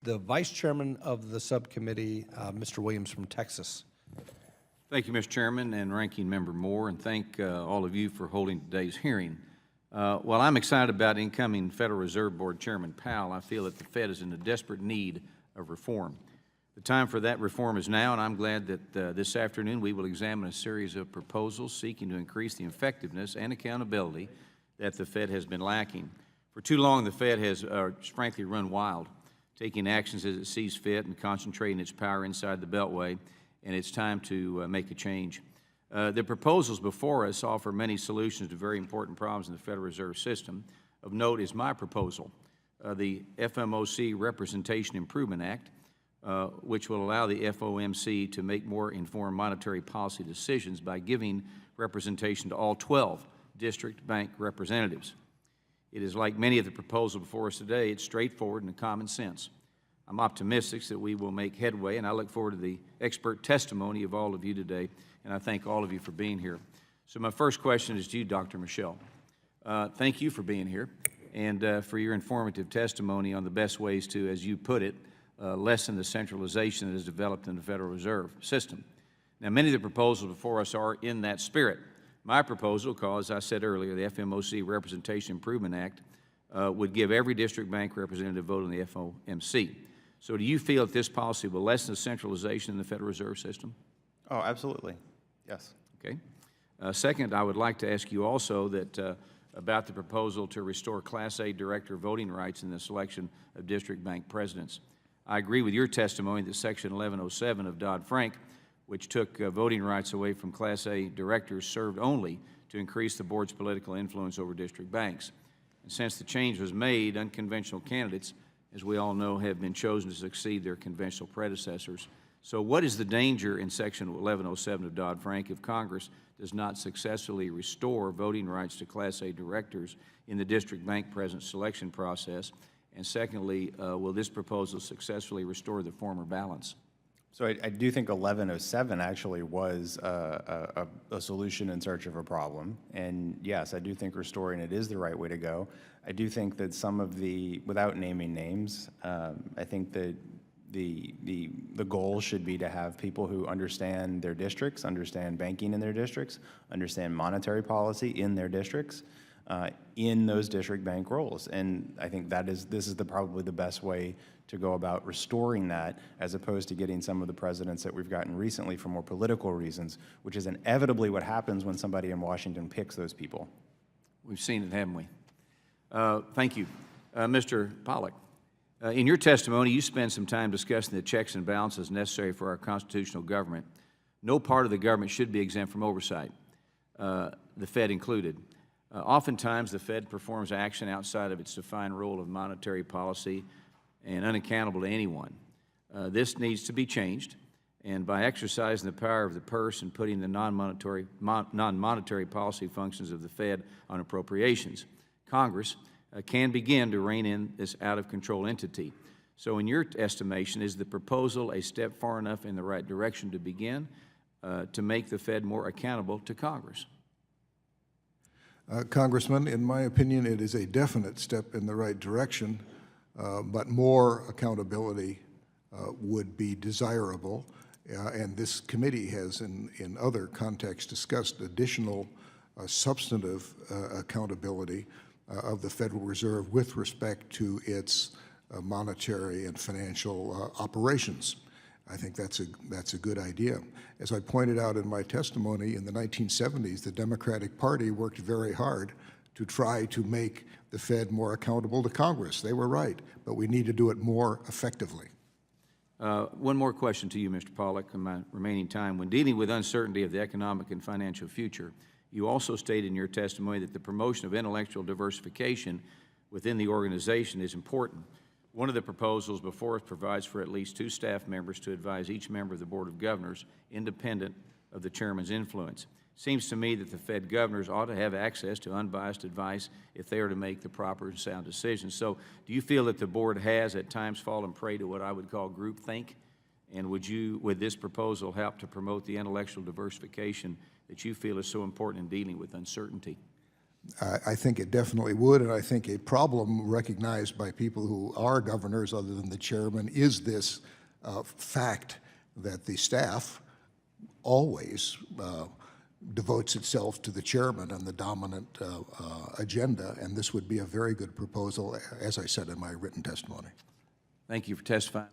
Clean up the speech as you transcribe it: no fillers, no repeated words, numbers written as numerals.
the Vice Chairman of the Subcommittee, Mr. Williams from Texas. Thank you, Mr. Chairman and Ranking Member Moore, and thank all of you for holding today's hearing. While I'm excited about incoming Federal Reserve Board Chairman Powell, I feel that the Fed is in a desperate need of reform. The time for that reform is now, and I'm glad that this afternoon we will examine a series of proposals seeking to increase the effectiveness and accountability that the Fed has been lacking. For too long, the Fed has frankly run wild, taking actions as it sees fit and concentrating its power inside the Beltway, and it's time to make a change. The proposals before us offer many solutions to very important problems in the Federal Reserve System. Of note is my proposal, the FMOC Representation Improvement Act, which will allow the FOMC to make more informed monetary policy decisions by giving representation to all 12 district bank representatives. It is like many of the proposals before us today. It's straightforward and common sense. I'm optimistic that we will make headway, and I look forward to the expert testimony of all of you today, and I thank all of you for being here. So my first question is to you, Dr. Michel. Thank you for being here and for your informative testimony on the best ways to, as you put it, lessen the centralization that is developed in the Federal Reserve System. Now, many of the proposals before us are in that spirit. My proposal, because I said earlier, the FMOC Representation Improvement Act would give every district bank representative a vote on the FOMC. So do you feel that this policy will lessen the centralization in the Federal Reserve System? Oh, absolutely. Yes. Okay. Second, I would like to ask you also that about the proposal to restore Class A director voting rights in the selection of district bank presidents. I agree with your testimony that Section 1107 of Dodd-Frank, which took voting rights away from Class A directors, served only to increase the board's political influence over district banks. And since the change was made, unconventional candidates, as we all know, have been chosen to succeed their conventional predecessors. So what is the danger in Section 1107 of Dodd-Frank if Congress does not successfully restore voting rights to Class A directors in the district bank president selection process? And secondly, will this proposal successfully restore the former balance? So I do think 1107 actually was a solution in search of a problem. And yes, I do think restoring it is the right way to go. I do think that some of the, without naming names, I think that the goal should be to have people who understand their districts, understand banking in their districts, understand monetary policy in their districts, in those district bank roles. And I think this is probably the best way to go about restoring that, as opposed to getting some of the presidents that we've gotten recently for more political reasons, which is inevitably what happens when somebody in Washington picks those people. We've seen it, haven't we? Thank you. Mr. Pollack, in your testimony, you spent some time discussing the checks and balances necessary for our constitutional government. No part of the government should be exempt from oversight, the Fed included. Oftentimes, the Fed performs action outside of its defined role of monetary policy and unaccountable to anyone. This needs to be changed, and by exercising the power of the purse and putting the non-monetary policy functions of the Fed on appropriations, Congress can begin to rein in this out-of-control entity. So in your estimation, is the proposal a step far enough in the right direction to begin to make the Fed more accountable to Congress? Congressman, in my opinion, it is a definite step in the right direction, but more accountability would be desirable. And this committee has, in other contexts, discussed additional substantive accountability of the Federal Reserve with respect to its monetary and financial operations. I think that's a good idea. As I pointed out in my testimony, in the 1970s, the Democratic Party worked very hard to try to make the Fed more accountable to Congress. They were right, but we need to do it more effectively. One more question to you, Mr. Pollack, in my remaining time. When dealing with uncertainty of the economic and financial future, you also stated in your testimony that the promotion of intellectual diversification within the organization is important. One of the proposals before us provides for at least 2 staff members to advise each member of the Board of Governors, independent of the chairman's influence. It seems to me that the Fed governors ought to have access to unbiased advice if they are to make the proper and sound decisions. So do you feel that the board has at times fallen prey to what I would call groupthink? And would this proposal help to promote the intellectual diversification that you feel is so important in dealing with uncertainty? I think it definitely would, and I think a problem recognized by people who are governors other than the chairman is this fact that the staff always devotes itself to the chairman and the dominant agenda, and this would be a very good proposal, as I said in my written testimony. Thank you for testifying.